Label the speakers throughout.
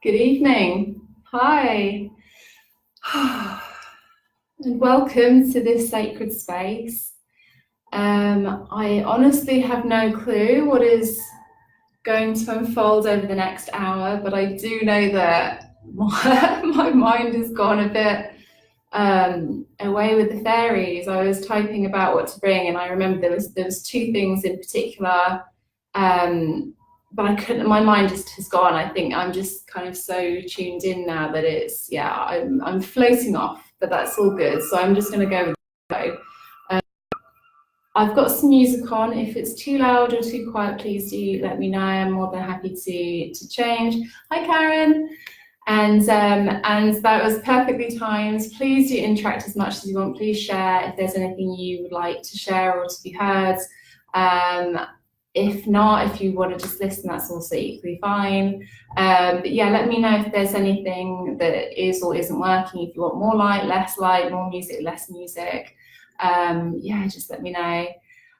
Speaker 1: Good evening. Hi. And welcome to this sacred space. I honestly have no clue what is going to unfold over the next hour, but I do know that my mind has gone a bit away with the fairies. I was typing about what to bring, and I remember there was two things in particular, but I couldn't. My mind just has gone. I think I'm just kind of so tuned in now that I'm floating off, but that's all good. So I'm just going to go with the flow. I've got some music on. If it's too loud or too quiet, please do let me know. I'm more than happy to change. Hi, Karen. And that was perfectly timed. Please do interact as much as you want. Please share if there's anything you would like to share or to be heard. If not, if you want to just listen, that's also equally fine. But yeah, let me know if there's anything that is or isn't working. If you want more light, more music, less music. Yeah, just let me know.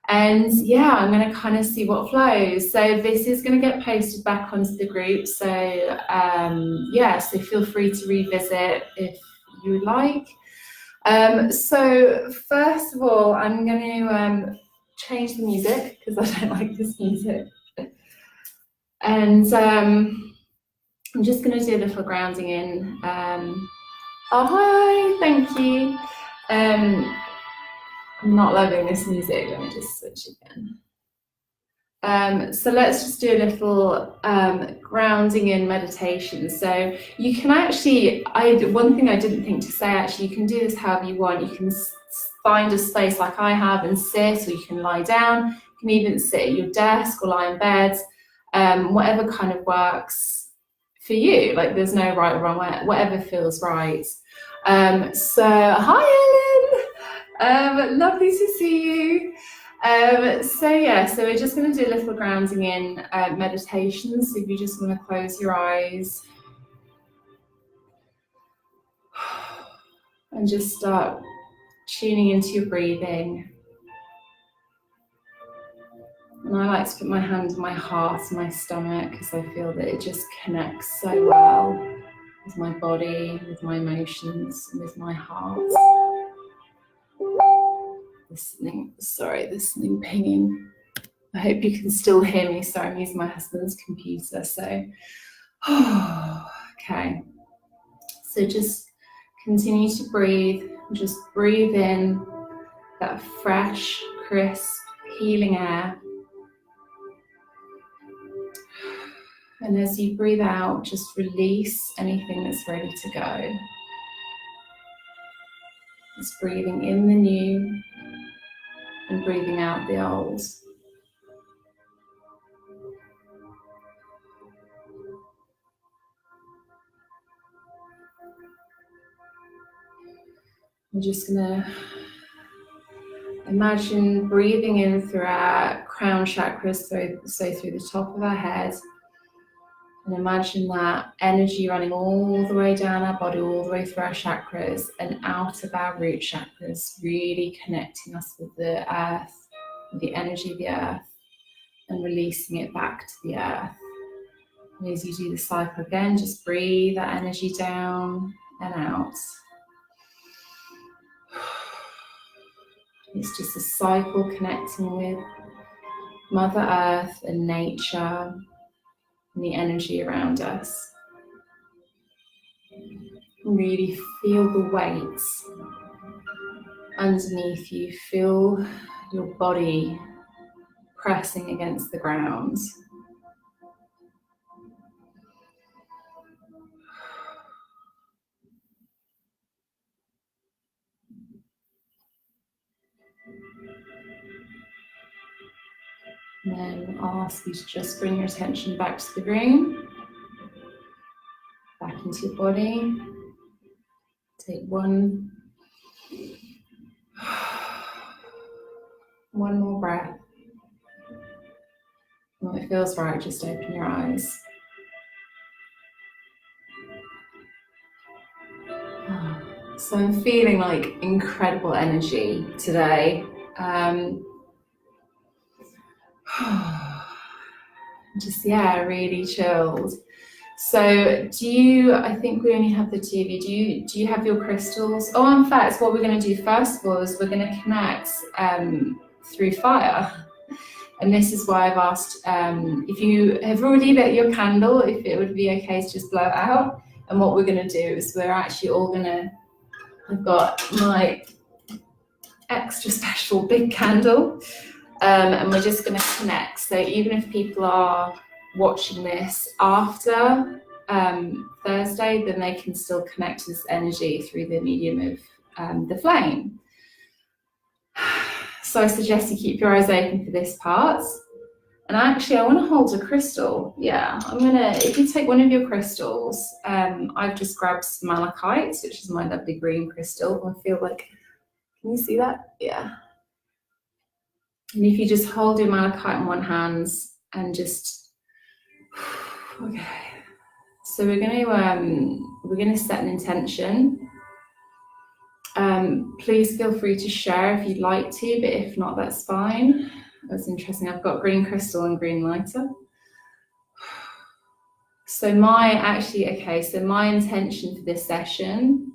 Speaker 1: And yeah, I'm going to kind of see what flows. So this is going to get posted back onto the group. So yeah, so feel free to revisit if you would like. So first of all, I'm going to change the music because I don't like this music. And I'm just going to do a little grounding in. Oh, hi, thank you. I'm not loving this music. Let me just switch again. So let's just do a little grounding in meditation. So you can actually, one thing I didn't think to say, actually, you can do this however you want. You can find a space like I have and sit, or you can lie down. You can even sit at your desk or lie in bed, whatever kind of works for you. Like there's no right or wrong, whatever feels right. So hi, Ellen. Lovely to see you. So we're just going to do a little grounding in meditation. So if you just want to close your eyes and just start tuning into your breathing. And I like to put my hand on my heart and my stomach because I feel that it just connects so well with my body, with my emotions, and with my heart. There's something pinging. I hope you can still hear me. Sorry, I'm using my husband's computer. So, okay. So just continue to breathe. Just breathe in that fresh, crisp, healing air. And as you breathe out, just release anything that's ready to go. Just breathing in the new and breathing out the old. I'm just gonna imagine breathing in through our crown chakras, so through the top of our head. And imagine that energy running all the way down our body, all the way through our chakras and out of our root chakras, really connecting us with the earth, with the energy of the earth, and releasing it back to the earth. And as you do the cycle again, just breathe that energy down and out. It's just a cycle connecting with Mother Earth and nature and the energy around us. Really feel the weights underneath you. Feel your body pressing against the ground. And then I'll ask you to just bring your attention back to the room, back into your body. Take one more breath. When it feels right, just open your eyes. So I'm feeling like incredible energy today. Just, really chilled. So I think we only have the two of you. Do you have your crystals? Oh, in fact, what we're going to do first of all is we're going to connect through fire. And this is why I've asked if you have already lit your candle, if it would be okay to just blow it out. And what we're going to do is we're actually all going to, I've got my extra special big candle, and we're just going to connect. So even if people are watching this after Thursday, then they can still connect to this energy through the medium of the flame. So I suggest you keep your eyes open for this part. And actually, I want to hold a crystal. Yeah, if you take one of your crystals, I've just grabbed some malachite, which is my lovely green crystal. I feel like, can you see that? Yeah. And if you just hold your malachite in one hand and just, okay. So we're going to set an intention. Please feel free to share if you'd like to, but if not, that's fine. That's interesting. I've got green crystal and green lighter. So my intention for this session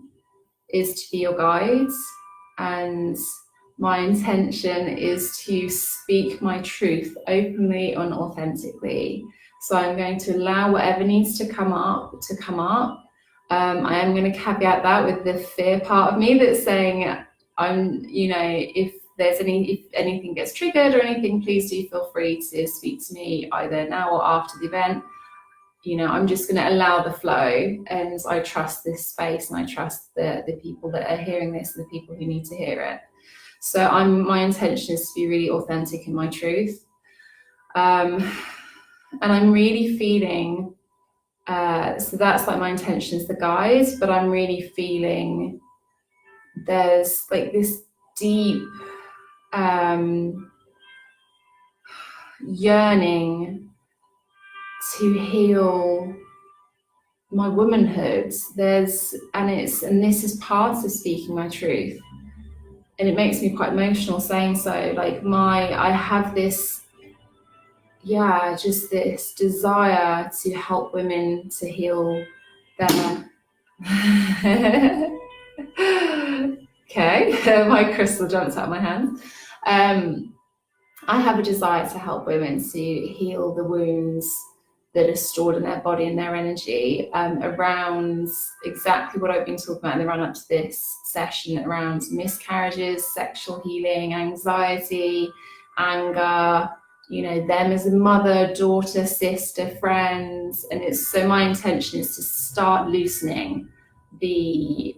Speaker 1: is to be your guides, and my intention is to speak my truth openly and authentically. So I'm going to allow whatever needs to come up to come up. I am going to caveat that with the fear part of me that's saying, if anything gets triggered or anything, please do feel free to speak to me either now or after the event. I'm just going to allow the flow, and I trust this space, and I trust the people that are hearing this and the people who need to hear it. So my intention is to be really authentic in my truth. And I'm really feeling, so that's like my intention is the guide, but I'm really feeling there's like this deep yearning to heal my womanhood. This is part of speaking my truth, and it makes me quite emotional saying so. Like I have this, just this desire to help women to heal their okay, my crystal jumped out of my hand. I have a desire to help women to heal the wounds that are stored in their body and their energy, around exactly what I've been talking about in the run-up to this session, around miscarriages, sexual healing, anxiety, anger, them as a mother, daughter, sister, friends. And so my intention is to start loosening the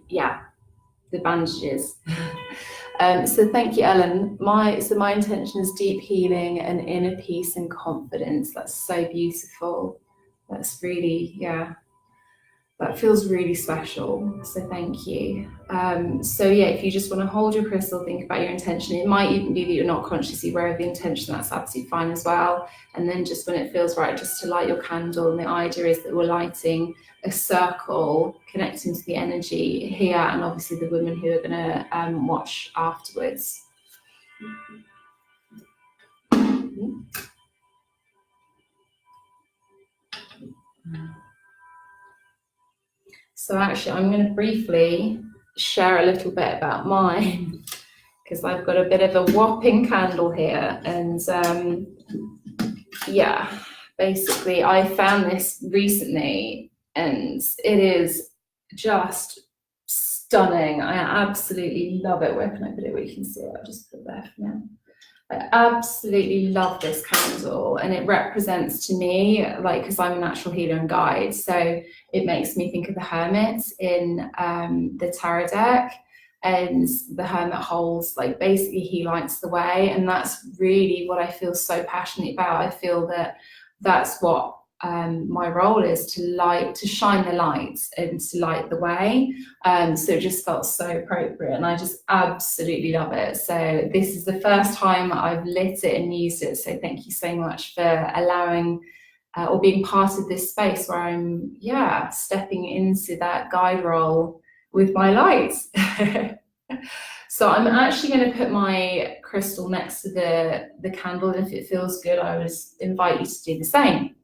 Speaker 1: bandages. So thank you, Ellen. My intention is deep healing and inner peace and confidence. That's so beautiful. That's really, that feels really special. So thank you. If you just want to hold your crystal, think about your intention. It might even be that you're not consciously aware of the intention. That's absolutely fine as well. And then just when it feels right, just to light your candle. And the idea is that we're lighting a circle, connecting to the energy here, and obviously the women who are going to watch afterwards. So actually, I'm going to briefly share a little bit about mine, because I've got a bit of a whopping candle here. And basically I found this recently, and it is just stunning. I absolutely love it. Where can I put it where you can see it? I'll just put it there for now. I absolutely love this candle, and it represents to me, like, because I'm a natural healer and guide, so it makes me think of the hermit in the tarot deck. And the hermit holds, like, basically he lights the way, and that's really what I feel so passionate about. I feel that that's what my role is, to shine the light and to light the way. So it just felt so appropriate, and I just absolutely love it. So this is the first time I've lit it and used it, so thank you so much for allowing or being part of this space where I'm stepping into that guide role with my light. So I'm actually going to put my crystal next to the candle, and if it feels good, I would invite you to do the same.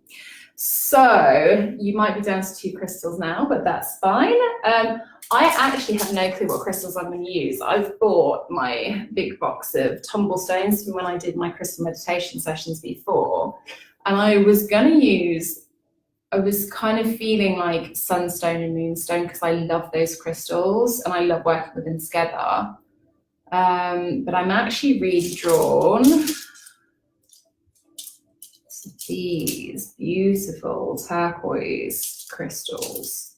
Speaker 1: So you might be down to 2 crystals now, but that's fine. I actually have no clue what crystals I'm going to use. I've bought my big box of tumble stones from when I did my crystal meditation sessions before, and I was going to use, I was kind of feeling like sunstone and moonstone because I love those crystals and I love working with them together. But I'm actually really drawn to these beautiful turquoise crystals.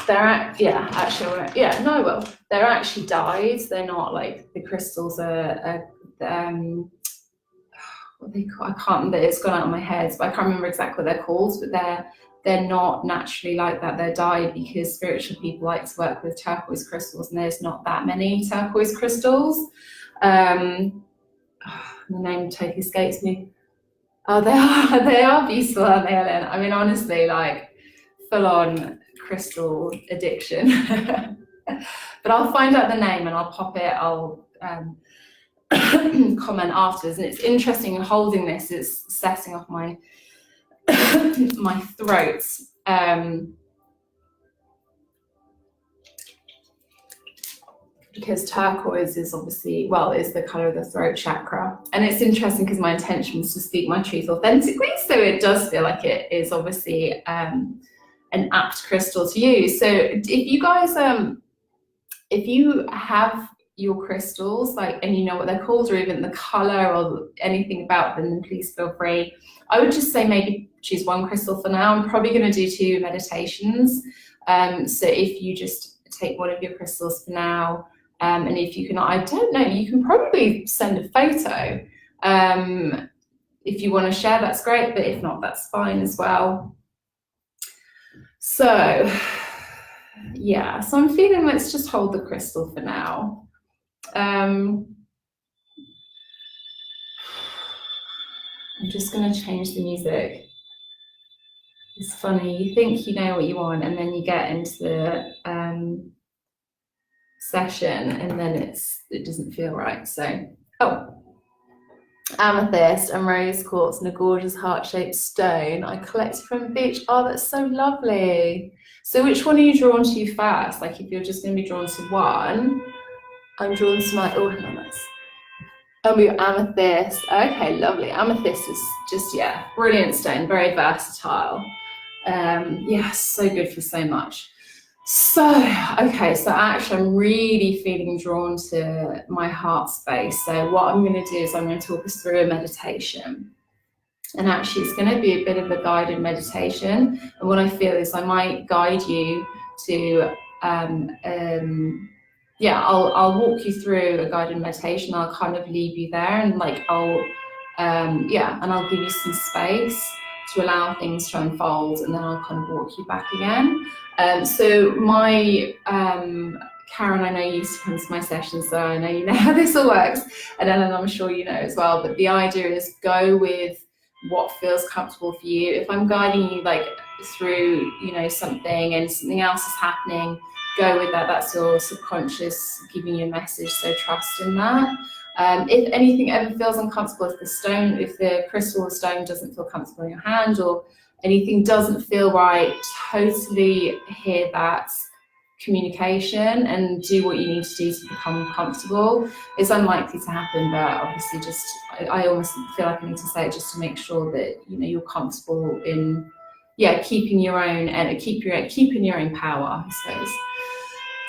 Speaker 1: They're they're actually dyed. They're not like the crystals are what they call, I can't remember, it's gone out of my head, but I can't remember exactly what they're called, but they're not naturally like that. They're dyed because spiritual people like to work with turquoise crystals, and there's not that many turquoise crystals. The name totally escapes me. Oh, they are beautiful, aren't they, Ellen? I mean, honestly, like full on crystal addiction. But I'll find out the name and I'll pop it. I'll comment afterwards. And it's interesting, holding this is setting off my my throat. Because turquoise is obviously, well, is the color of the throat chakra. And it's interesting because my intention was to speak my truth authentically. So it does feel like it is obviously an apt crystal to use. So if you guys, if you have your crystals, like, and you know what they're called, or even the color or anything about them, then please feel free. I would just say maybe choose one crystal for now. I'm probably going to do 2 meditations. So if you just take one of your crystals for now, and if you can, I don't know, you can probably send a photo. If you want to share, that's great, but if not, that's fine as well. So yeah, so I'm feeling, let's just hold the crystal for now. I'm just going to change the music. It's funny, you think you know what you want, and then you get into the session, and then it doesn't feel right. So, amethyst and rose quartz and a gorgeous heart-shaped stone I collected from the beach. Oh, that's so lovely. So which one are you drawn to first? Like, if you're just going to be drawn to one, I'm drawn to my, oh, hang on, that's, oh, your amethyst. Okay, lovely. Amethyst is just, yeah, brilliant stone, very versatile. Yeah, so good for so much. So, okay, so actually I'm really feeling drawn to my heart space. So what I'm going to do is I'm going to talk us through a meditation. And actually it's going to be a bit of a guided meditation. And what I feel is I might guide you to, I'll walk you through a guided meditation. I'll kind of leave you there, and like and I'll give you some space to allow things to unfold, and then I'll kind of walk you back again. So my Karen, I know you used to come to my sessions, so I know you know how this all works, and Ellen, I'm sure you know as well, but the idea is go with what feels comfortable for you. If I'm guiding you like through, you know, something and something else is happening, go with that. That's your subconscious giving you a message, so trust in that. If anything ever feels uncomfortable, if the crystal or stone doesn't feel comfortable in your hand, or anything doesn't feel right, totally hear that communication and do what you need to do to become comfortable. It's unlikely to happen, but obviously just I almost feel like I need to say it just to make sure that, you know, you're comfortable in, yeah, keeping your own and keeping your own power, I suppose.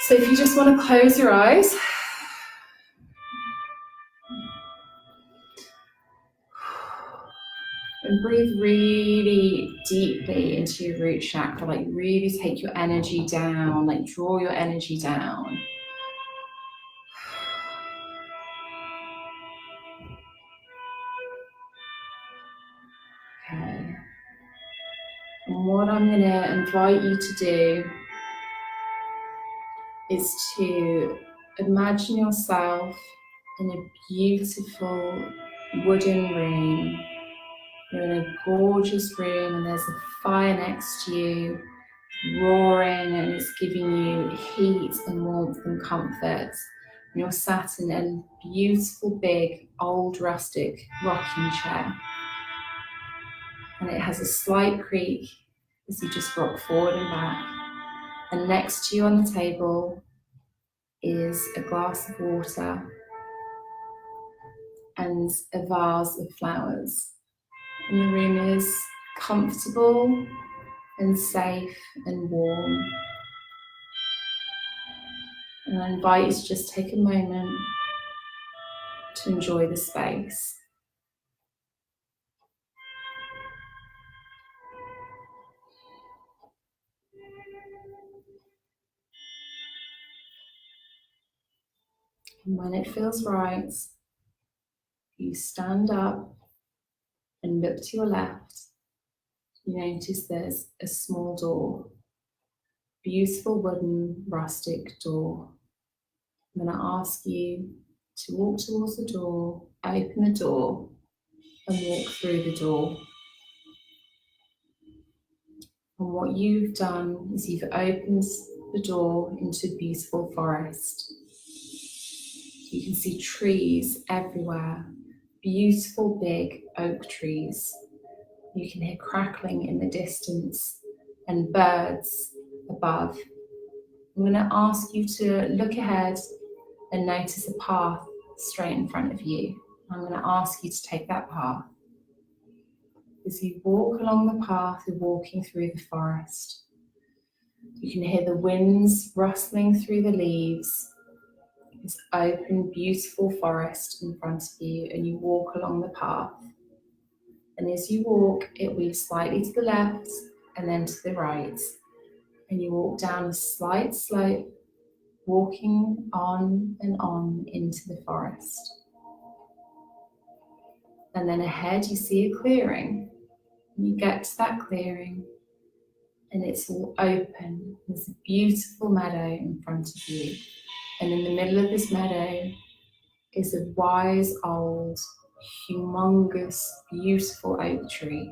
Speaker 1: So if you just want to close your eyes. And breathe really deeply into your root chakra, like really take your energy down, like draw your energy down. Okay. And what I'm going to invite you to do is to imagine yourself in a beautiful wooden room. You're in a gorgeous room and there's a fire next to you, roaring, and it's giving you heat and warmth and comfort. And you're sat in a beautiful, big, old, rustic rocking chair. and it has a slight creak as you just rock forward and back. And next to you on the table is a glass of water and a vase of flowers. And the room is comfortable and safe and warm. And I invite you to just take a moment to enjoy the space. And when it feels right, you stand up and look to your left. You notice there's a small door, beautiful wooden rustic door. I'm going to ask you to walk towards the door, open the door, and walk through the door. And what you've done is you've opened the door into a beautiful forest. You can see trees everywhere, beautiful big oak trees. You can hear crackling in the distance and birds above. I'm going to ask you to look ahead and notice a path straight in front of you. I'm going to ask you to take that path. As you walk along the path, you're walking through the forest. You can hear the winds rustling through the leaves. This open, beautiful forest in front of you, and you walk along the path. And as you walk, it weaves slightly to the left and then to the right. And you walk down a slight slope, walking on and on into the forest. And then ahead you see a clearing. And you get to that clearing and it's all open. There's a beautiful meadow in front of you. And in the middle of this meadow is a wise old, humongous, beautiful oak tree.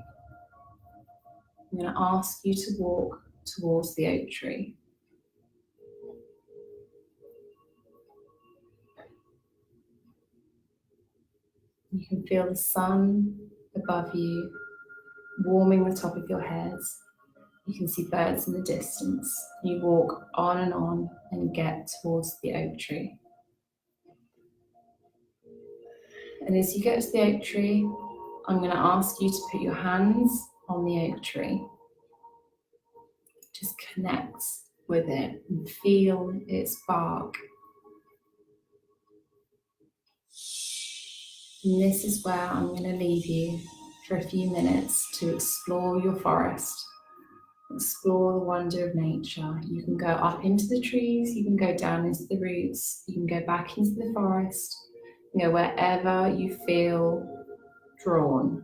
Speaker 1: I'm going to ask you to walk towards the oak tree. You can feel the sun above you, warming the top of your head. You can see birds in the distance. You walk on and get towards the oak tree. And as you get to the oak tree, I'm going to ask you to put your hands on the oak tree. Just connect with it and feel its bark. And this is where I'm going to leave you for a few minutes to explore your forest, explore the wonder of nature. You can go up into the trees, you can go down into the roots, you can go back into the forest, you know, wherever you feel drawn.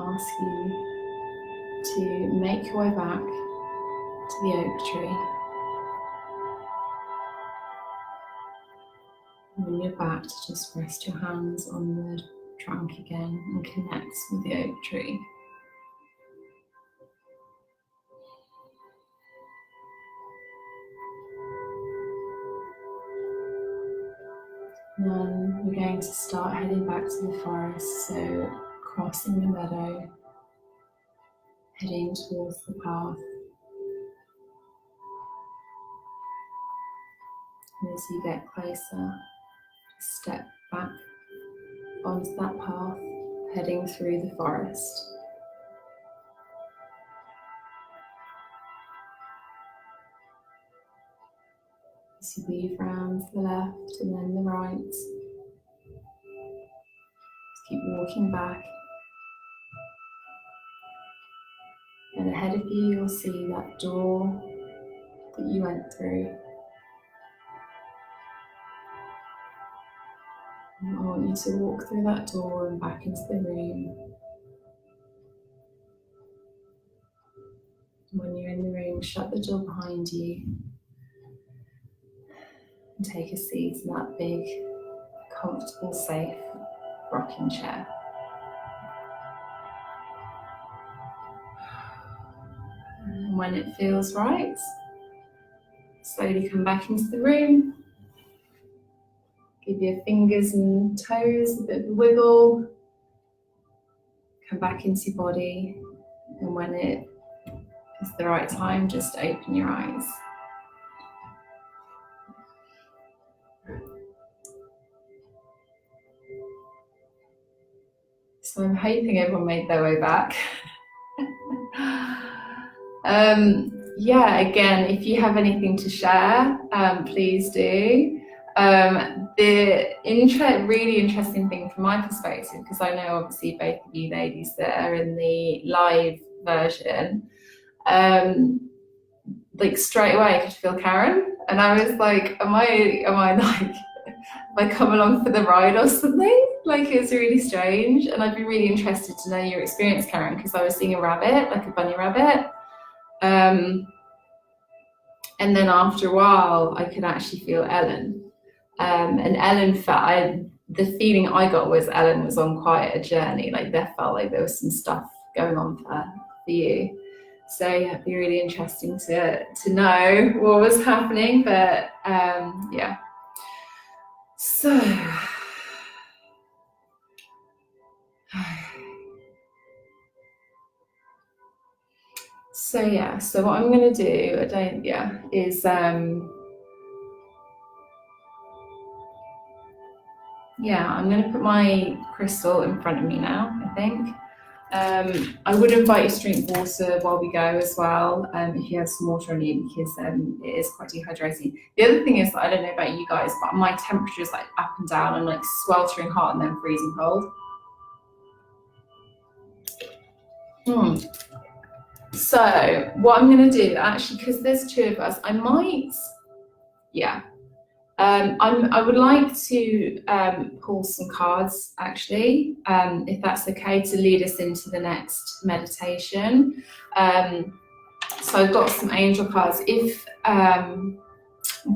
Speaker 1: ask you to make your way back to the oak tree. And when you're back, to just rest your hands on the trunk again and connect with the oak tree. And then we're going to start heading back to the forest, so crossing the meadow, heading towards the path. And as you get closer, step back onto that path, heading through the forest. As you weave round to the left and then the right, just keep walking back. And ahead of you, you'll see that door that you went through. And I want you to walk through that door and back into the room. When you're in the room, shut the door behind you and take a seat in that big, comfortable, safe rocking chair. And when it feels right, slowly come back into the room. Give your fingers and toes a bit of a wiggle. Come back into your body, and when it is the right time, just open your eyes. So I'm hoping everyone made their way back. Yeah, again, if you have anything to share, please do. The really interesting thing from my perspective, because I know obviously both of you ladies that are in the live version, like straight away I could feel Karen, and I was like, am I like, have I come along for the ride or something? Like, it's really strange, and I'd be really interested to know your experience, Karen, because I was seeing a rabbit, like a bunny rabbit. And then after a while, I could actually feel Ellen. And Ellen the feeling I got was Ellen was on quite a journey. Like, there felt like there was some stuff going on for you. So yeah, it'd be really interesting to know what was happening. But yeah. So yeah, so what I'm going to do, is I'm going to put my crystal in front of me now, I think. I would invite you to drink water while we go as well, if you have some water on you, because it is quite dehydrating. The other thing is that I don't know about you guys, but my temperature is like up and down. I'm like sweltering hot and then freezing cold. So what I'm going to do, actually, because there's two of us, I would like to pull some cards, actually, if that's okay, to lead us into the next meditation. So I've got some angel cards. If I'm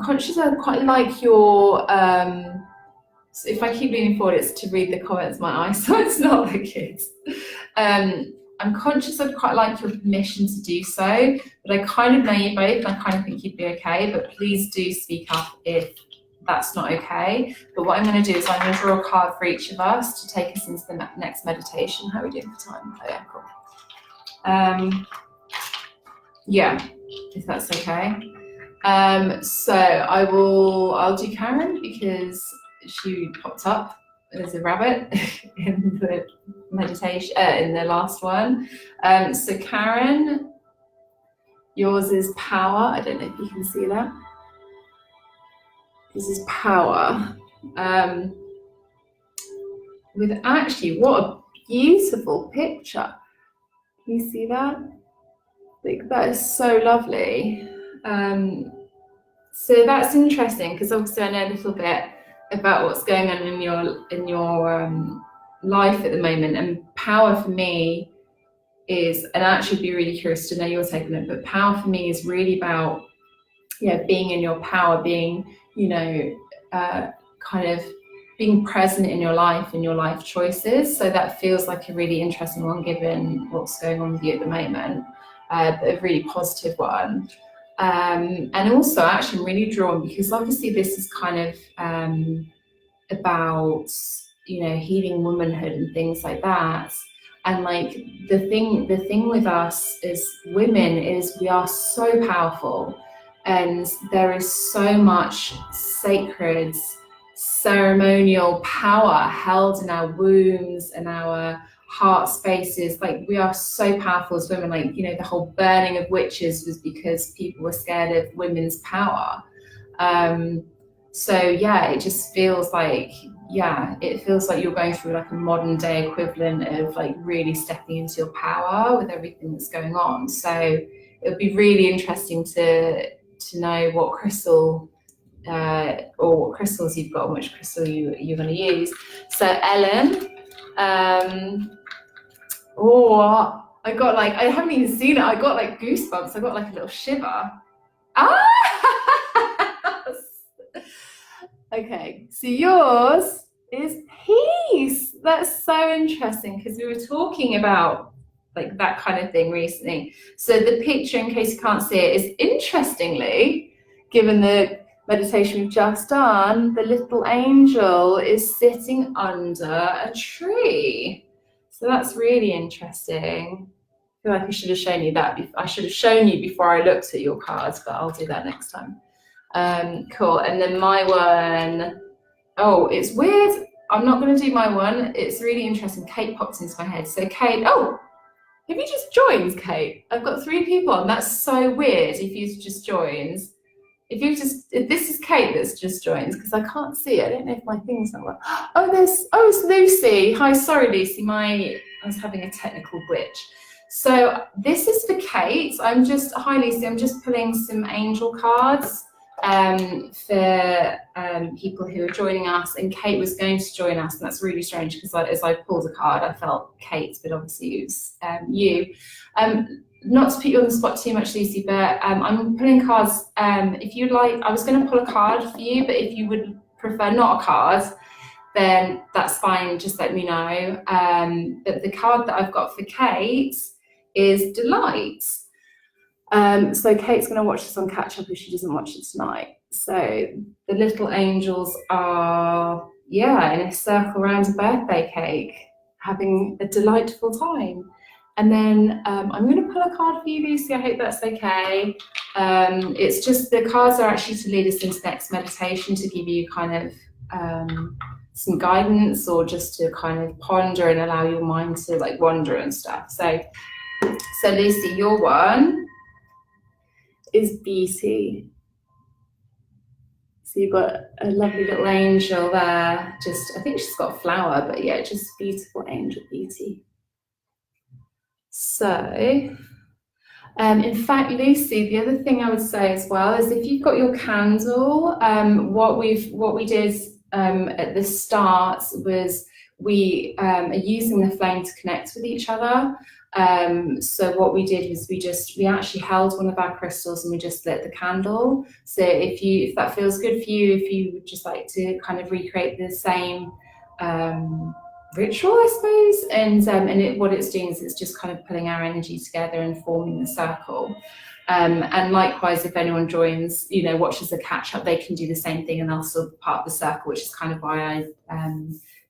Speaker 1: conscious, I quite like your. So if I keep leaning forward, it's to read the comments. My eyesight's not like it. I'm conscious I'd quite like your permission to do so, but I kind of know you both, and I kind of think you'd be okay. But please do speak up if that's not okay. But what I'm going to do is I'm going to draw a card for each of us to take us into the next meditation. How are we doing for time? Oh yeah, cool. Yeah, if that's okay. So I'll do Karen, because she popped up as a rabbit in the meditation, in the last one. So Karen, yours is power. I don't know if you can see that. This is power. With actually, what a beautiful picture. Can you see that? Like, that is so lovely. So that's interesting, because obviously I know a little bit about what's going on in your life at the moment, and power for me is, and I actually be really curious to know your take on it, but power for me is really about, being in your power, being, kind of being present in your life and your life choices. So that feels like a really interesting one given what's going on with you at the moment, a really positive one. And also actually I'm really drawn because obviously this is kind of about, healing womanhood and things like that. And like the thing with us as women is we are so powerful, and there is so much sacred ceremonial power held in our wombs and our heart spaces. Like we are so powerful as women. Like, the whole burning of witches was because people were scared of women's power. So yeah, it just feels like, it feels like you're going through like a modern day equivalent of like really stepping into your power with everything that's going on. So it would be really interesting to know what crystal or what crystals you've got and which crystal you're going to use. So Ellen, I got like, I haven't even seen it, I got like goosebumps, I got like a little shiver. Okay, so yours is peace. That's so interesting because we were talking about like that kind of thing recently. So the picture, in case you can't see it, is interestingly, given the meditation we've just done, the little angel is sitting under a tree. So that's really interesting. I feel like I should have shown you that. I should have shown you before I looked at your cards, but I'll do that next time. Cool. And then my one, it's weird. I'm not going to do my one. It's really interesting. Kate popped into my head. So Kate, have you just joined, Kate? I've got 3 people on. That's so weird if you just joined. If this is Kate that's just joined, because I can't see it. I don't know if my thing's not working. It's Lucy. Hi, sorry, Lucy. I was having a technical glitch. So this is for Kate. Hi, Lucy. I'm just pulling some angel cards for people who are joining us, and Kate was going to join us, and that's really strange because as I pulled a card I felt Kate, but obviously it was you. Not to put you on the spot too much, Lucy, but I'm pulling cards. If you'd like, I was going to pull a card for you, but if you would prefer not a card, then that's fine, just let me know. But the card that I've got for Kate is Delight. So Kate's going to watch this on catch up if she doesn't watch it tonight. So the little angels are, in a circle around a birthday cake, having a delightful time. And then I'm going to pull a card for you, Lucy. I hope that's okay. It's just the cards are actually to lead us into the next meditation, to give you kind of some guidance, or just to kind of ponder and allow your mind to like wander and stuff. So Lucy, your one is beauty. So you've got a lovely little angel there. I think she's got a flower, but yeah, just beautiful angel beauty. So, in fact, Lucy, the other thing I would say as well is if you've got your candle, what we did at the start was we are using the flame to connect with each other. So what we did was we actually held one of our crystals and we just lit the candle. So if that feels good for you, if you would just like to kind of recreate the same ritual, I suppose, and what it's doing is it's just kind of pulling our energy together and forming the circle. And likewise, if anyone joins, watches the catch up, they can do the same thing and they'll still be part of the circle, which is kind of why I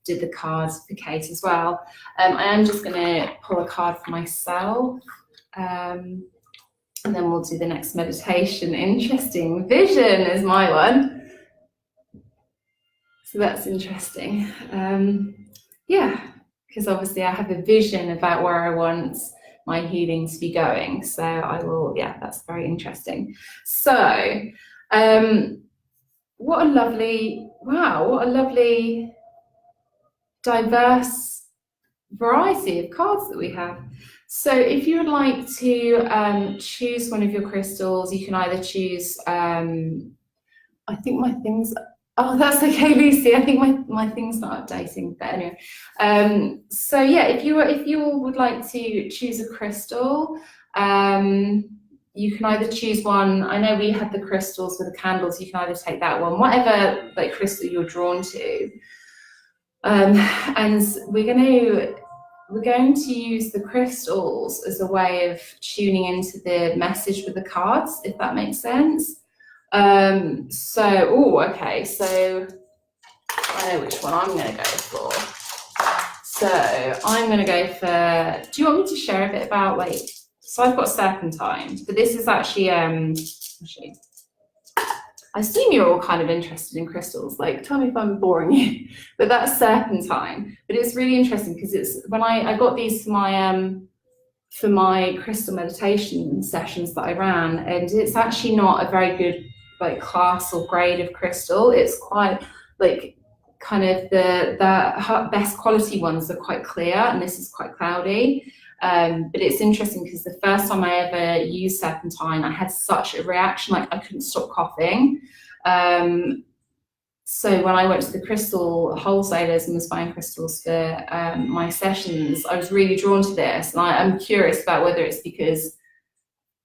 Speaker 1: did the cards for Kate as well. I am just going to pull a card for myself, and then we'll do the next meditation. Interesting. Vision is my one. So that's interesting. Because obviously I have a vision about where I want my healing to be going. So I will, that's very interesting. So what a lovely diverse variety of cards that we have. So if you would like to choose one of your crystals, you can either choose, I think my things Oh, that's okay, Lucy. I think my thing's not updating, but anyway. So yeah, if you all would like to choose a crystal, you can either choose one. I know we had the crystals with the candles. You can either take that one, whatever like crystal you're drawn to. And we're going to use the crystals as a way of tuning into the message with the cards, if that makes sense. Okay, so I know which one I'm going to go for. So I'm going to go for, do you want me to share a bit about, like, so I've got serpentine, but this is actually, actually, I assume you're all kind of interested in crystals, like, tell me if I'm boring you, but that's serpentine. But it's really interesting because it's, when I got these for my crystal meditation sessions that I ran, and it's actually not a very good like class or grade of crystal. It's quite like kind of the best quality ones are quite clear, and this is quite cloudy. But it's interesting because the first time I ever used serpentine, I had such a reaction, like I couldn't stop coughing. So when I went to the crystal wholesalers and was buying crystals for my sessions, I was really drawn to this, and I'm curious about whether it's because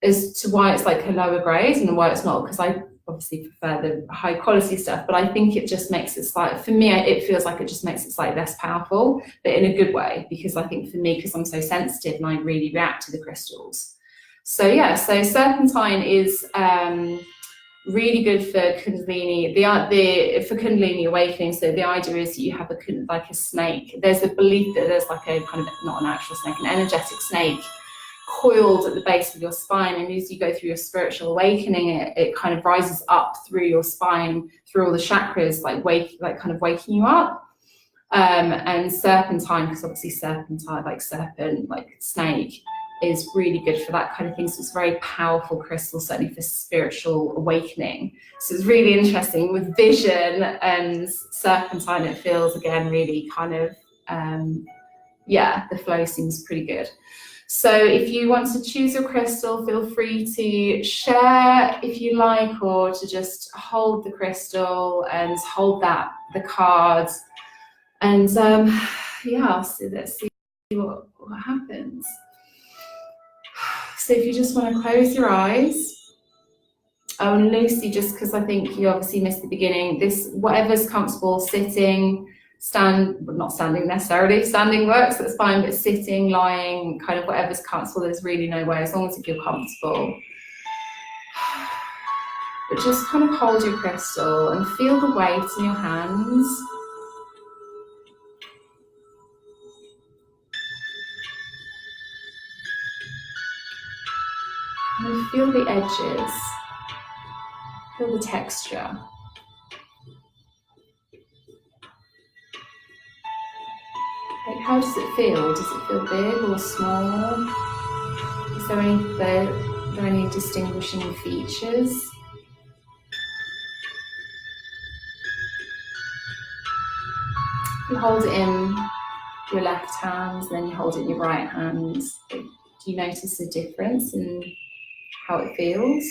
Speaker 1: as to why it's like a lower grade and why it's not, because I obviously prefer the high quality stuff, but I think it just makes it slightly, for me, it feels like it just makes it slightly less powerful, but in a good way, because I think for me, because I'm so sensitive and I really react to the crystals. So yeah, so serpentine is really good for Kundalini, for Kundalini awakening. So the idea is that you have like a snake. There's a belief that there's like a kind of, not an actual snake, an energetic snake coiled at the base of your spine, and as you go through your spiritual awakening, it kind of rises up through your spine, through all the chakras, like kind of waking you up. And serpentine, because obviously serpentine, like serpent, like snake, is really good for that kind of thing. So it's a very powerful crystal, certainly for spiritual awakening. So it's really interesting with vision and serpentine. It feels again really kind of the flow seems pretty good. So if you want to choose your crystal, feel free to share if you like, or to just hold the crystal and hold the cards. And let's see what happens. So if you just want to close your eyes. Oh, and Lucy, just because I think you obviously missed the beginning, whatever's comfortable, sitting, not standing necessarily, standing works, that's fine, but sitting, lying, kind of whatever's comfortable, there's really no way, as long as you feel comfortable. But just kind of hold your crystal and feel the weight in your hands. And feel the edges, feel the texture. Like, how does it feel? Does it feel big or small? Is there any distinguishing features? You hold it in your left hand, then you hold it in your right hand. Do you notice a difference in how it feels?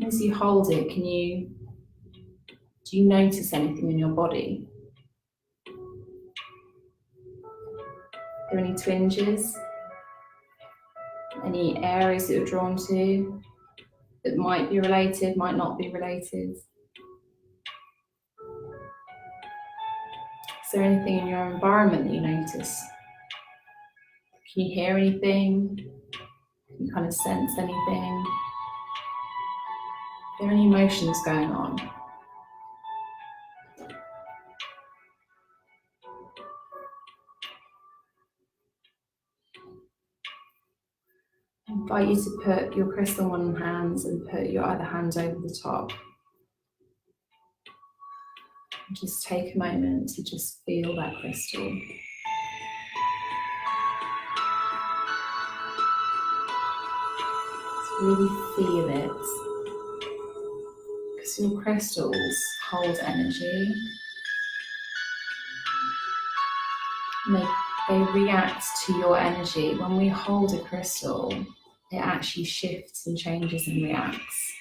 Speaker 1: As you hold it, do you notice anything in your body? Are there any twinges? Any areas that you're drawn to that might be related, might not be related? Is there anything in your environment that you notice? Can you hear anything? Can you kind of sense anything? Are there any emotions going on? I invite you to put your crystal in one hand and put your other hand over the top. And just take a moment to just feel that crystal. Just really feel it. Because your crystals hold energy. They react to your energy. When we hold a crystal, it actually shifts and changes and reacts.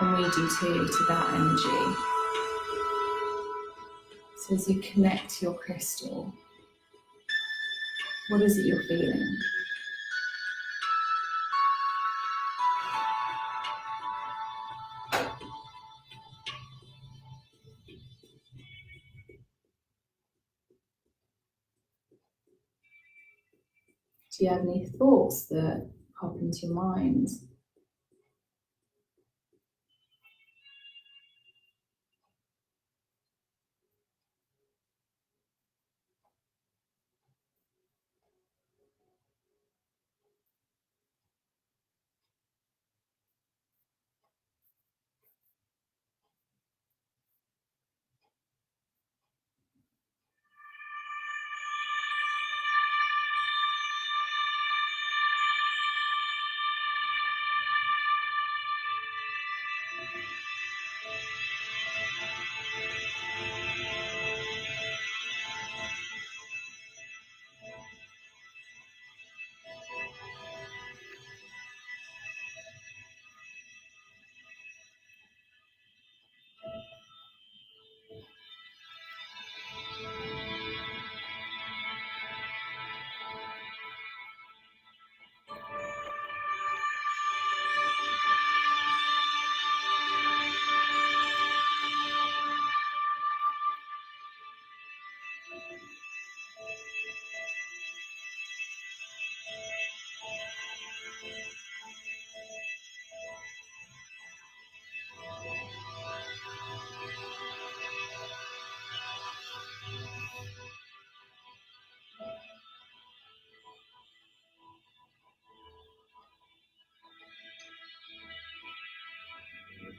Speaker 1: And we do too, to that energy. So as you connect to your crystal, what is it you're feeling? Do you have any thoughts that pop into your mind?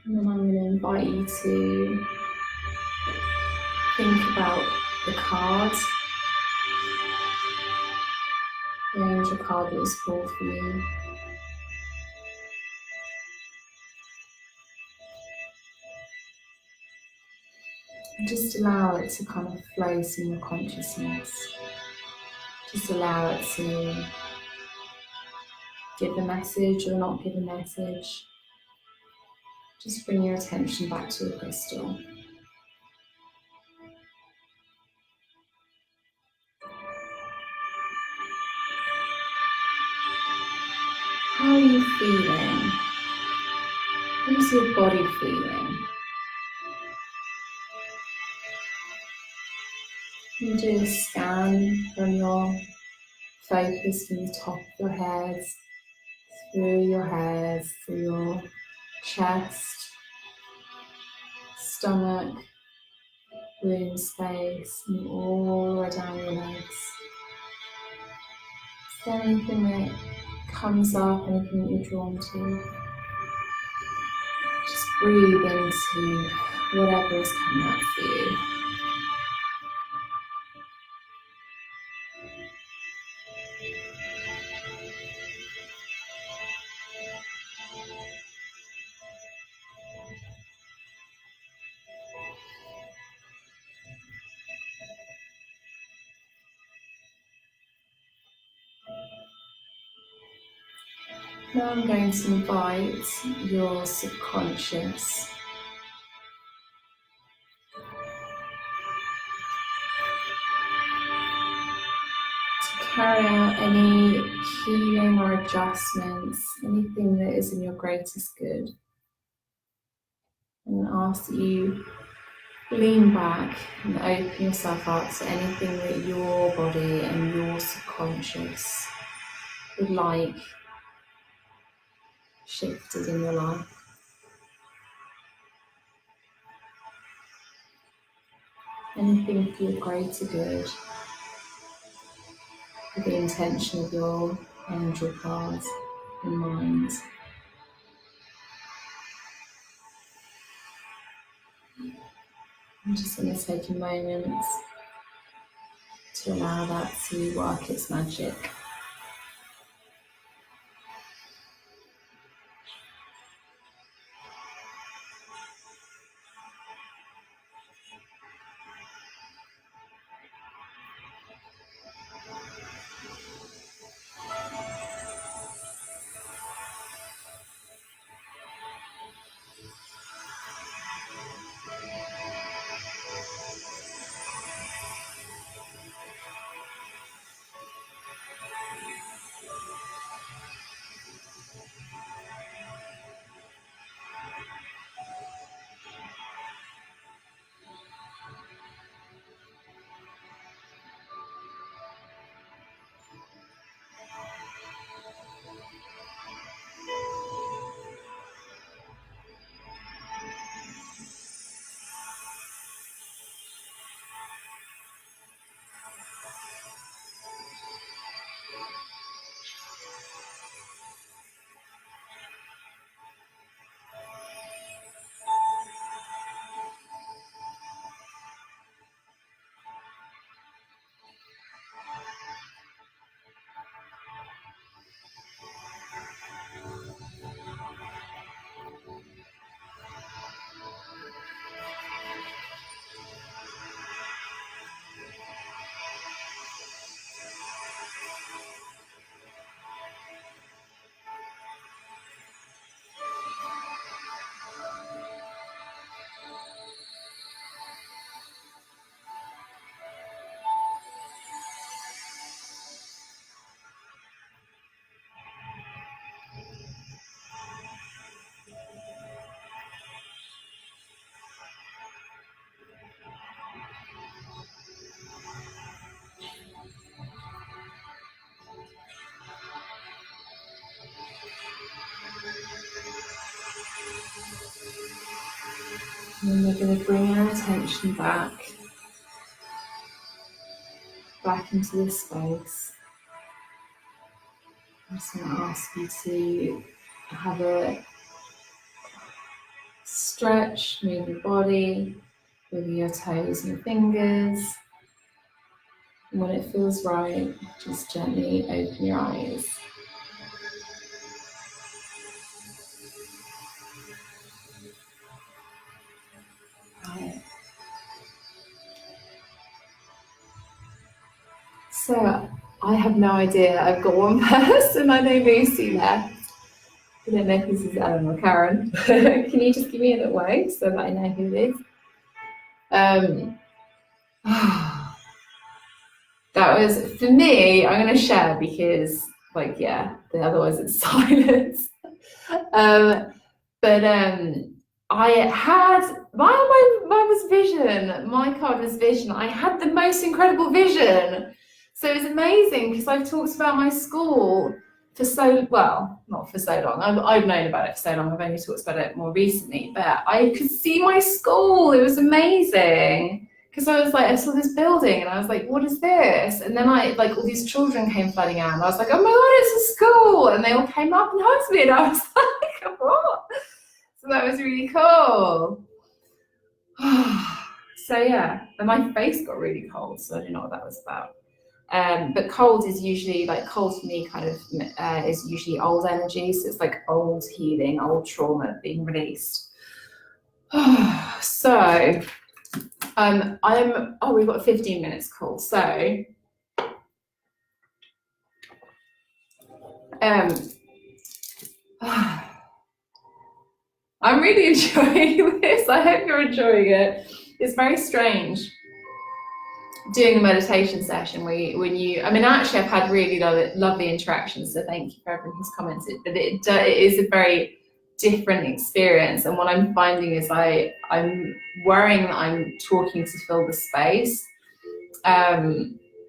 Speaker 1: And then I'm going to invite you to think about the card, the angel card that was pulled for you. And just allow it to kind of float in your consciousness. Just allow it to give a message or not give a message. Just bring your attention back to the crystal. How are you feeling? What is your body feeling? You do a scan from your focus from the top of your head, through your chest, stomach, womb space, and all the way down your legs. Is there anything that comes up, anything that you're drawn to? Just breathe into whatever is coming up for you. Now I'm going to invite your subconscious to carry out any healing or adjustments, anything that is in your greatest good. And ask that you lean back and open yourself up to anything that your body and your subconscious would like shifted in your life. Anything for your greater good, with the intention of your angel cards in mind. I'm just going to take a moment to allow that to work its magic. And then we're going to bring our attention back into this space. I'm just going to ask you to have a stretch, move your body, with your toes and fingers. And when it feels right, just gently open your eyes. Right. So I have no idea. I've got one person. I know Lucy left. I don't know if this is Ellen or Karen. Can you just give me a little wave so that I know who it is? That was, for me, I'm going to share because, like, yeah, otherwise it's silence. I had, mine was vision. My card was vision. I had the most incredible vision. So it was amazing because I've talked about my school for not for so long. I've known about it for so long. I've only talked about it more recently, but I could see my school. It was amazing. Because I was like, I saw this building and I was like, what is this? And then all these children came flooding out and I was like, oh my God, it's a school. And they all came up and hugged me and I was like, what? So that was really cool. So yeah, and my face got really cold, so I don't know what that was about. But cold is usually, cold for me kind of is usually old energy. So it's like old healing, old trauma being released. So we've got 15 minutes call. So I'm really enjoying this. I hope you're enjoying it. It's very strange doing a meditation session actually I've had really lovely interactions, so thank you for everyone who's commented, but it is a very different experience. And what I'm finding is I'm worrying that I'm talking to fill the space,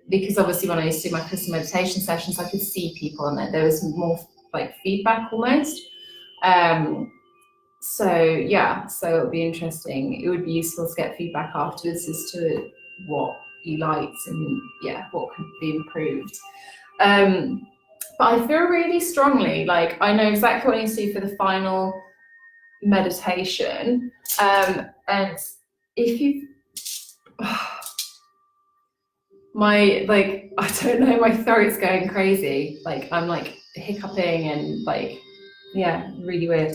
Speaker 1: because obviously when I used to do my crystal meditation sessions, I could see people and there was more like feedback almost. So it'll be interesting. It would be useful to get feedback afterwards as to what you liked and what could be improved. But I feel really strongly, like I know exactly what I need to do for the final meditation. And if you, I don't know, my throat's going crazy. Like I'm like hiccuping and really weird.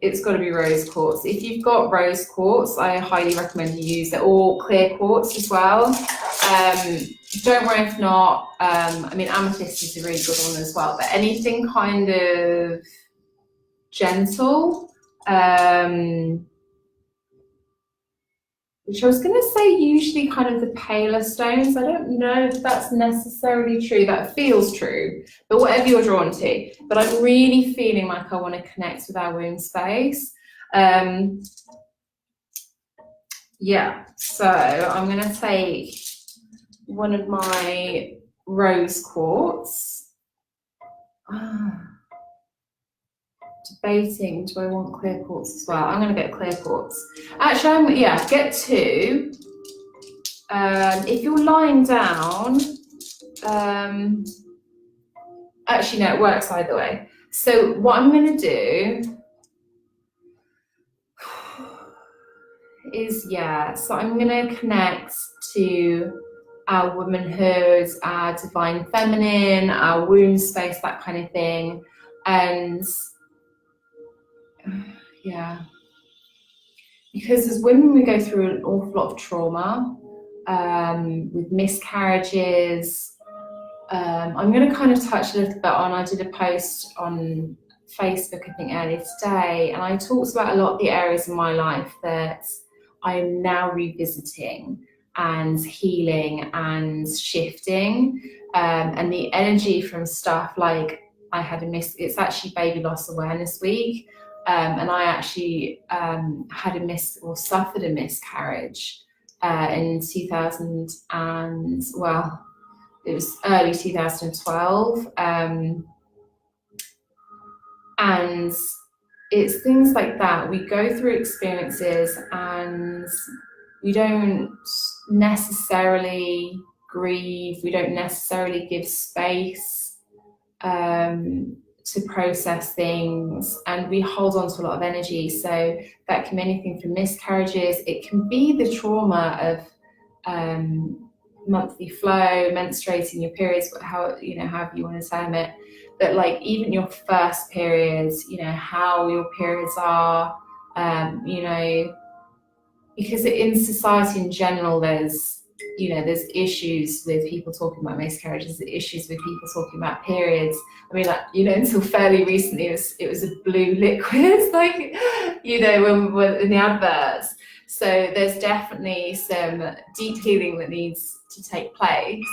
Speaker 1: It's got to be rose quartz. If you've got rose quartz, I highly recommend you use it, or clear quartz as well. Don't worry if not. Amethyst is a really good one as well, but anything kind of gentle, which I was going to say usually kind of the paler stones. I don't know if that's necessarily true. That feels true, but whatever you're drawn to. But I'm really feeling like I want to connect with our womb space. So I'm going to take one of my rose quartz. Debating, do I want clear quartz as well? I'm going to get clear quartz. Actually, get two. If you're lying down, actually no, it works either way. So what I'm going to do is, so I'm going to connect to our womanhood, our divine feminine, our womb space, that kind of thing. And because as women we go through an awful lot of trauma, with miscarriages. I'm going to kind of touch a little bit on, I did a post on Facebook I think earlier today, and I talked about a lot of the areas in my life that I'm now revisiting and healing and shifting, and the energy from stuff like I had it's actually baby loss awareness week, and I actually suffered a miscarriage in 2000 and it was early 2012, And it's things like that. We go through experiences and we don't necessarily grieve, we don't necessarily give space to process things, and we hold on to a lot of energy. So that can be anything from miscarriages, it can be the trauma of monthly flow, menstruating, your periods, however you want to term it, but like even your first periods, how your periods are, because in society in general, there's issues with people talking about miscarriages, issues with people talking about periods. I mean, like, until fairly recently, it was a blue liquid, like, when we were in the adverts. So there's definitely some deep healing that needs to take place.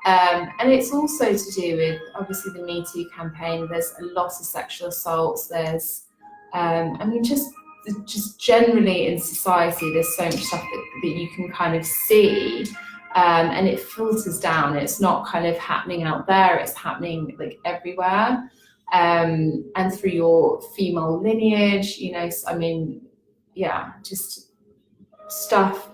Speaker 1: And it's also to do with, obviously, the Me Too campaign. There's a lot of sexual assaults. There's, just generally in society, there's so much stuff that you can kind of see, and it filters down. It's not kind of happening out there, it's happening like everywhere, and through your female lineage, just stuff,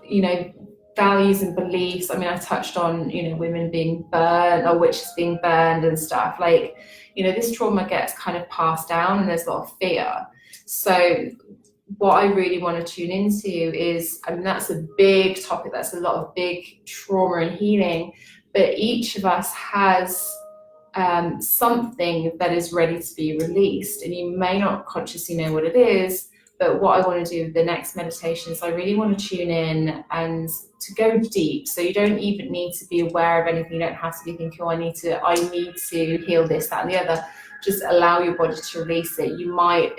Speaker 1: values and beliefs. I touched on, women being burned or witches being burned and stuff. Like, this trauma gets kind of passed down and there's a lot of fear. So what I really want to tune into is, that's a big topic, that's a lot of big trauma and healing, but each of us has something that is ready to be released, and you may not consciously know what it is. But what I want to do with the next meditation is I really want to tune in and to go deep. So you don't even need to be aware of anything. You don't have to be thinking, I need to heal this, that, and the other. Just allow your body to release it. You might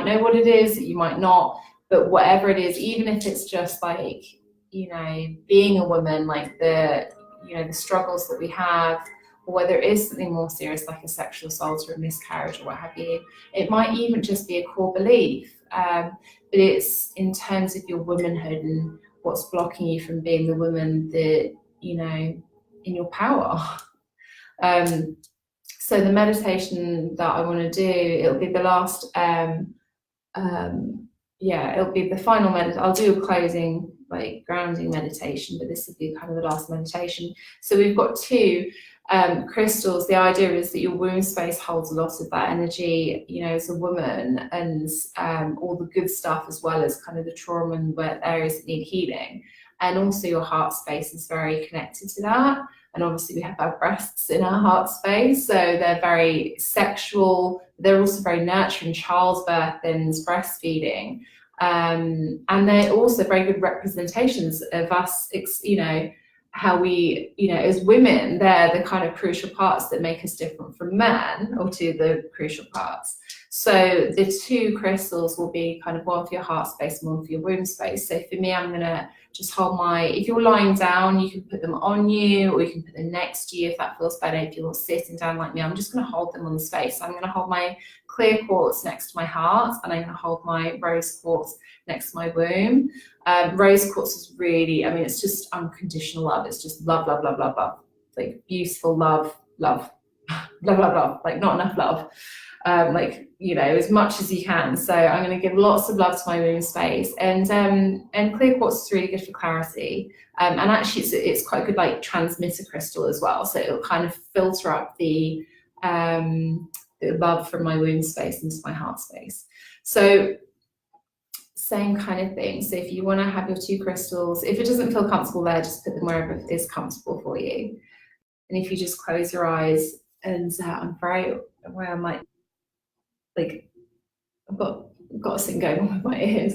Speaker 1: know what it is, you might not, but whatever it is, even if it's just like, being a woman, like the struggles that we have, or whether it is something more serious like a sexual assault or a miscarriage or what have you, it might even just be a core belief, but it's in terms of your womanhood and what's blocking you from being the woman that, in your power. So the meditation that I want to do, it'll be the last, it'll be the final meditation. I'll do a closing, like, grounding meditation, but this will be kind of the last meditation. So we've got two crystals. The idea is that your womb space holds a lot of that energy, as a woman, and all the good stuff, as well as kind of the trauma and where areas that need healing. And also your heart space is very connected to that. And obviously we have our breasts in our heart space, so they're very sexual. They're also very nurturing, childbirth and breastfeeding. And they're also very good representations of us, how we, as women, they're the kind of crucial parts that make us different from men, or two of the crucial parts. So the two crystals will be kind of one for your heart space and one for your womb space. So for me, I'm going to just hold if you're lying down, you can put them on you, or you can put them next to you if that feels better. If you're sitting down like me, I'm just going to hold them on the space. So I'm going to hold my clear quartz next to my heart, and I'm going to hold my rose quartz next to my womb. Rose quartz is really, it's just unconditional love. It's just love, love, love, love, love. Like beautiful love, love, love, love, love. Like not enough love. As much as you can. So I'm going to give lots of love to my womb space, and clear quartz is really good for clarity, and actually it's quite a good like transmitter crystal as well, so it'll kind of filter up the love from my womb space into my heart space. So same kind of thing. So if you want to have your two crystals, if it doesn't feel comfortable there, just put them wherever it is comfortable for you. And if you just close your eyes, and I'm very aware I might, like, I've got something going on with my ears.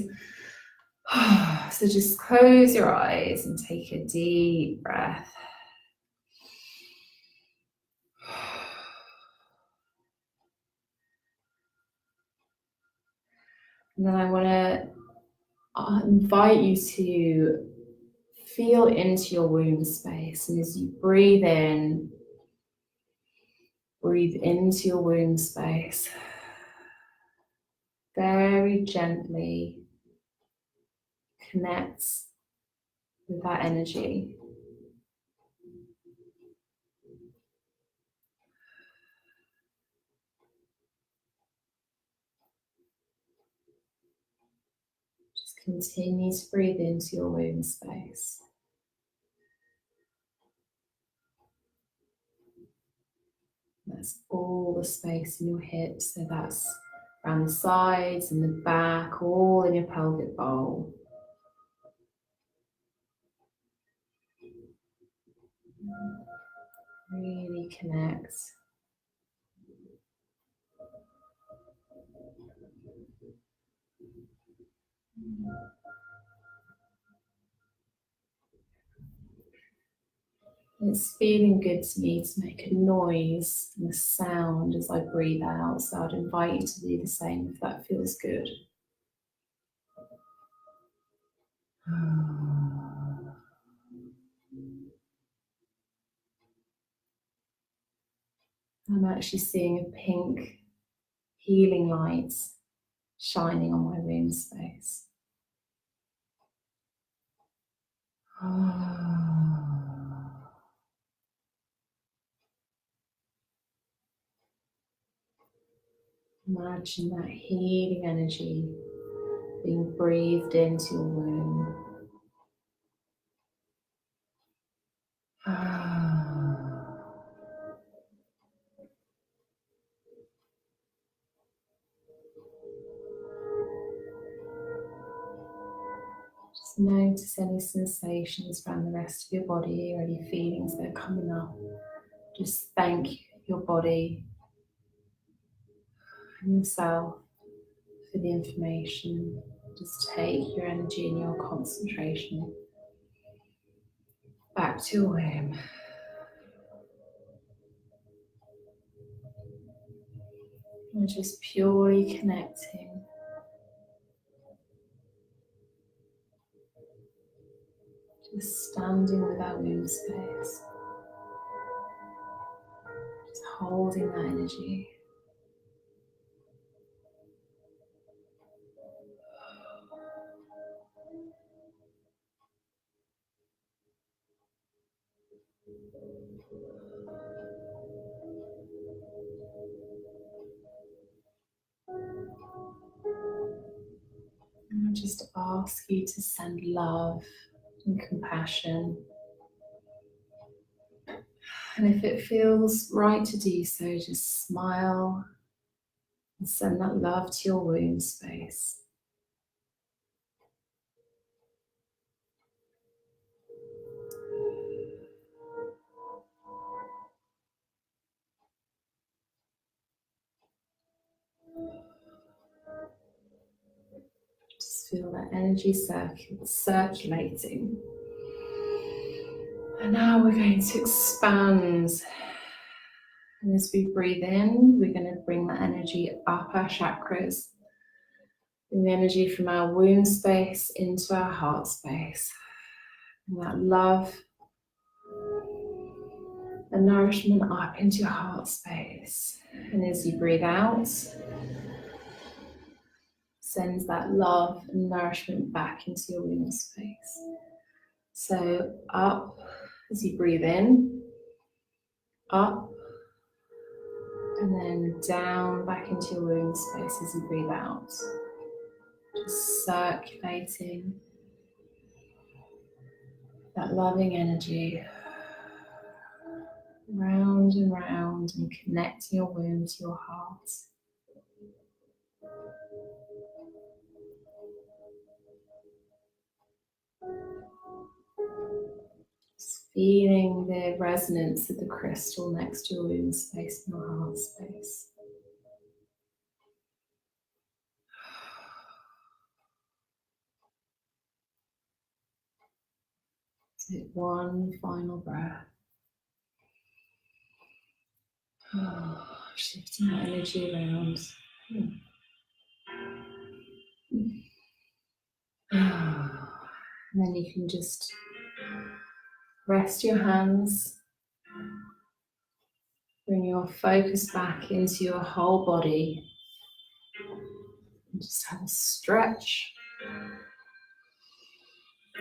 Speaker 1: So just close your eyes and take a deep breath. And then I want to invite you to feel into your womb space. And as you breathe in, breathe into your womb space. Very gently connects with that energy. Continue to breathe into your womb space. That's all the space in your hips, so that's around the sides and the back, all in your pelvic bowl. Really connect. It's feeling good to me to make a noise and a sound as I breathe out, so I'd invite you to do the same if that feels good. I'm actually seeing a pink healing light shining on my womb space. Imagine that healing energy being breathed into your womb. Just notice any sensations around the rest of your body or any feelings that are coming up. Just thank your body and yourself for the information. Just take your energy and your concentration back to your womb. We're just purely connecting. Just standing with our womb space. Just holding that energy. And I just ask you to send love and compassion. And if it feels right to do so, just smile and send that love to your womb space. Just feel that energy circulating. And now we're going to expand. And as we breathe in, we're going to bring that energy up our chakras. Bring the energy from our womb space into our heart space. And that love and nourishment up into your heart space. And as you breathe out, sends that love and nourishment back into your womb space. So up as you breathe in, up, and then down back into your womb space as you breathe out. Just circulating that loving energy round and round and connecting your womb to your heart. Just feeling the resonance of the crystal next to your womb space and your heart space. Take one final breath. Shifting that energy around. And then you can just rest your hands. Bring your focus back into your whole body. And just have a stretch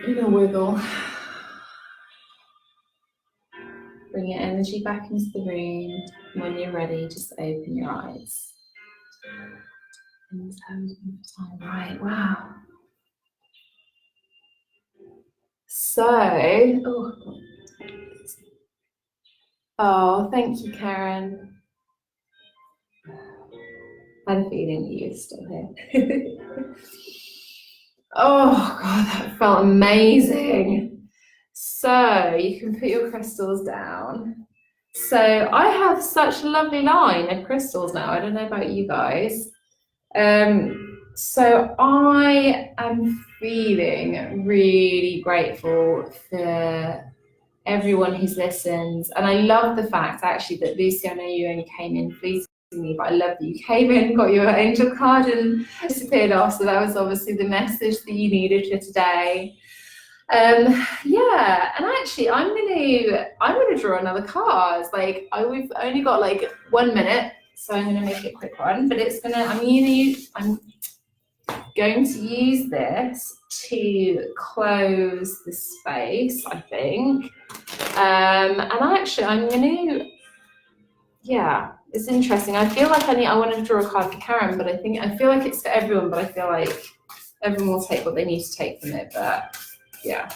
Speaker 1: and a wiggle. Bring your energy back into the room. When you're ready, just open your eyes. And time, right, wow. So, oh, thank you, Karen. I had a feeling you were still here. Oh, God, that felt amazing. So, you can put your crystals down. So, I have such a lovely line of crystals now. I don't know about you guys. So I am feeling really grateful for everyone who's listened, and I love the fact actually that Lucy, I know you only came in fleetingly, but I love that you came in, got your angel card, and disappeared off. So that was obviously the message that you needed for today. Yeah, and actually, I'm gonna draw another card. Like we've only got like 1 minute, so I'm gonna make it a quick one. But I'm going to use this to close the space, I think. And actually, yeah, it's interesting. I feel like I want to draw a card for Karen, but I feel like it's for everyone, but I feel like everyone will take what they need to take from it, but yeah.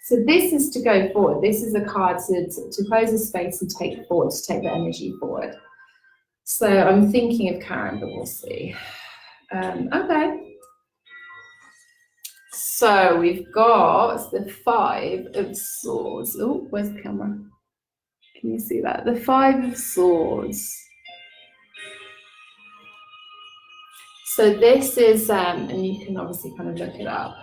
Speaker 1: So this is to go forward. This is a card to close the space and take it forward, to take the energy forward. So I'm thinking of Karen, but we'll see. Okay. So we've got the 5 of Swords. Oh, where's the camera? Can you see that? The 5 of Swords. So this is, and you can obviously kind of look it up.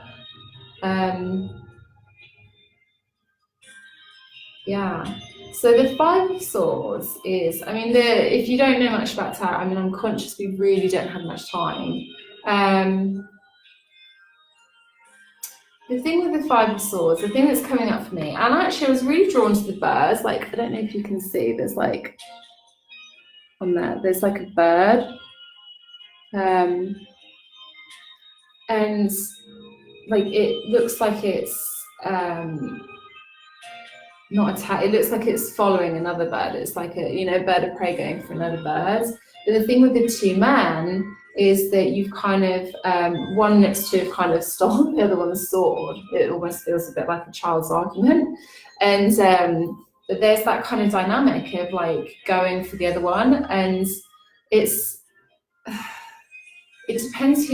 Speaker 1: Yeah. So the 5 of Swords is, if you don't know much about tarot, I'm conscious we really don't have much time. The thing with the 5 of Swords, the thing that's coming up for me, and actually I was really drawn to the birds. Like, I don't know if you can see, there's like, on there, there's like a bird. And like, it looks like it's, not attack. It looks like it's following another bird. It's like a bird of prey going for another bird. But the thing with the 2 men is that you've kind of one next to have kind of stolen the other one's sword. It almost feels a bit like a child's argument, and but there's that kind of dynamic of like going for the other one, and it depends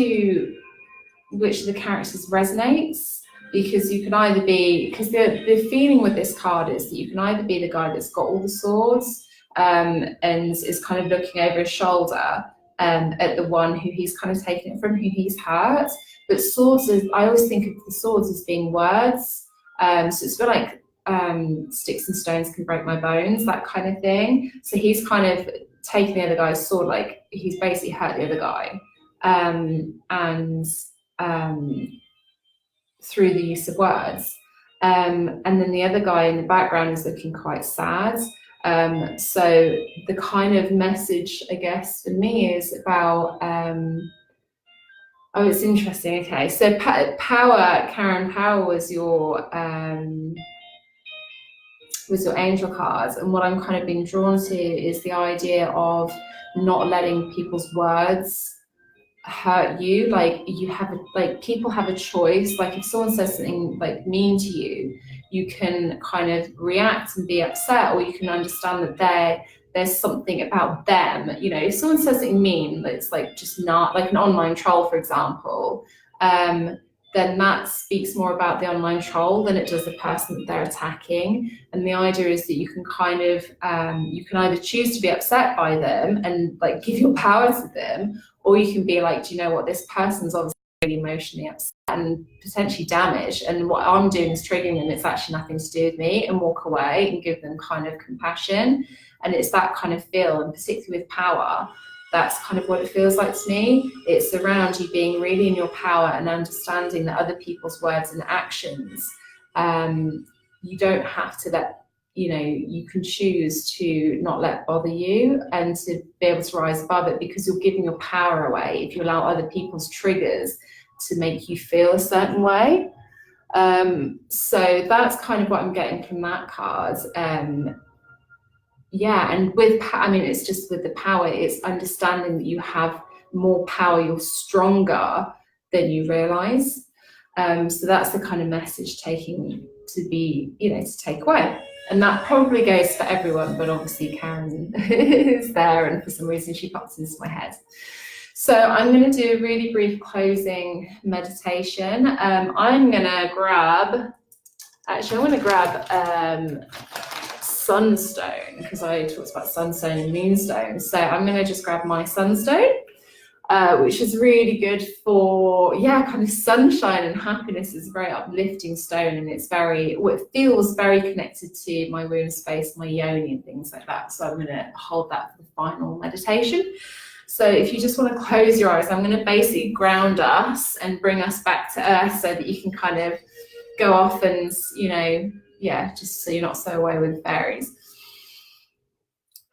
Speaker 1: which of the characters resonates. Because you can either be, because the feeling with this card is that you can either be the guy that's got all the swords and is kind of looking over his shoulder at the one who he's kind of taken it from, who he's hurt. But swords I always think of the swords as being words. So it's a bit like sticks and stones can break my bones, that kind of thing. So he's kind of taking the other guy's sword, like he's basically hurt the other guy. Through the use of words. And then the other guy in the background is looking quite sad. So the kind of message, I guess, for me is about, it's interesting. Okay, so Power, Karen, Power was your angel cards, and what I'm kind of being drawn to is the idea of not letting people's words hurt you. Like people have a choice. Like if someone says something like mean to you, you can kind of react and be upset, or you can understand that there's something about them. If someone says something mean, that's like just not like an online troll, for example, then that speaks more about the online troll than it does the person that they're attacking. And the idea is that you can kind of you can either choose to be upset by them and like give your power to them, or you can be like, do you know what, this person's obviously really emotionally upset and potentially damaged, and what I'm doing is triggering them. It's actually nothing to do with me, and walk away and give them kind of compassion. And it's that kind of feel, and particularly with power, that's kind of what it feels like to me. It's around you being really in your power and understanding that other people's words and actions, you don't have to let, you can choose to not let bother you and to be able to rise above it, because you're giving your power away if you allow other people's triggers to make you feel a certain way. So that's kind of what I'm getting from that card. Yeah, and it's just with the power, it's understanding that you have more power, you're stronger than you realize. So that's the kind of message to take away. And that probably goes for everyone, but obviously Karen is there, and for some reason she pops into my head. So I'm going to do a really brief closing meditation. I'm going to grab sunstone, because I talked about sunstone and moonstone. So I'm going to just grab my sunstone, which is really good for, kind of sunshine and happiness. It's a very uplifting stone, and it feels very connected to my womb space, my yoni and things like that. So I'm going to hold that for the final meditation. So if you just want to close your eyes, I'm going to basically ground us and bring us back to earth so that you can kind of go off and, just so you're not so away with fairies.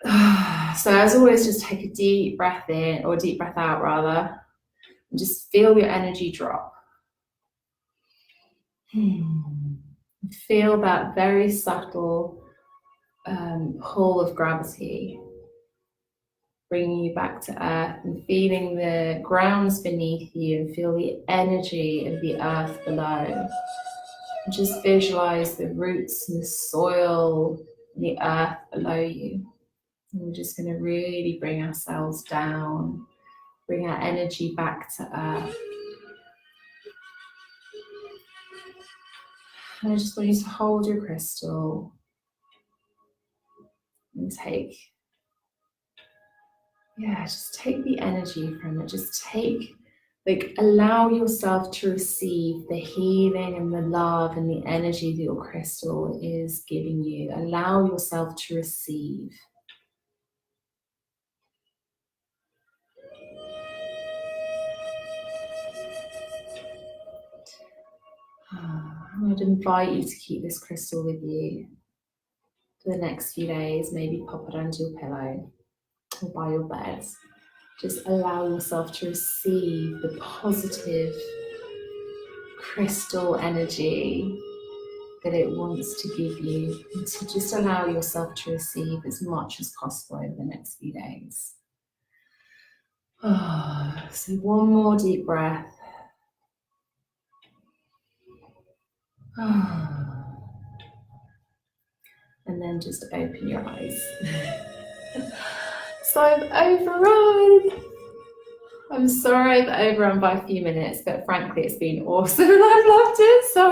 Speaker 1: So as always, just take a deep breath in, or deep breath out rather, and just feel your energy drop. Feel that very subtle pull of gravity bringing you back to earth, and feeling the grounds beneath you, and feel the energy of the earth below. And just visualize the roots and the soil and the earth below you. And we're just going to really bring ourselves down, bring our energy back to earth. And I just want you to hold your crystal and just take the energy from it. Allow yourself to receive the healing and the love and the energy that your crystal is giving you. Allow yourself to receive. I would invite you to keep this crystal with you for the next few days. Maybe pop it under your pillow or by your bed. Just allow yourself to receive the positive crystal energy that it wants to give you, and to just allow yourself to receive as much as possible over the next few days. So one more deep breath. And then just open your eyes. So I've overrun. I'm sorry I've overrun by a few minutes, but frankly it's been awesome and I've loved it, so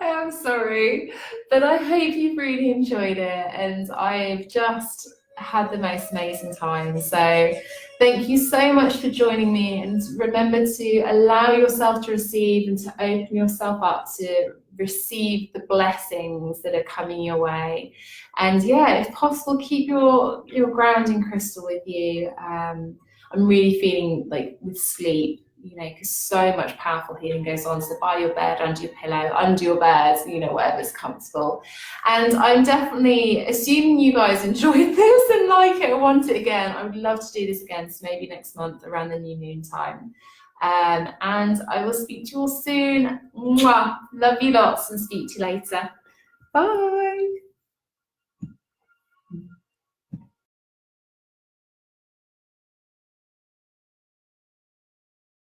Speaker 1: I am sorry. But I hope you've really enjoyed it, and I've just had the most amazing time. So thank you so much for joining me, and remember to allow yourself to receive and to open yourself up to receive the blessings that are coming your way. And if possible, keep your grounding crystal with you. I'm really feeling like with sleep, because so much powerful healing goes on. So by your bed, under your pillow, under your bed, whatever's comfortable. And I'm definitely assuming you guys enjoyed this and like it and want it again. I would love to do this again, so maybe next month around the new moon time. And I will speak to you all soon. Mwah. Love you lots, and speak to you later. Bye.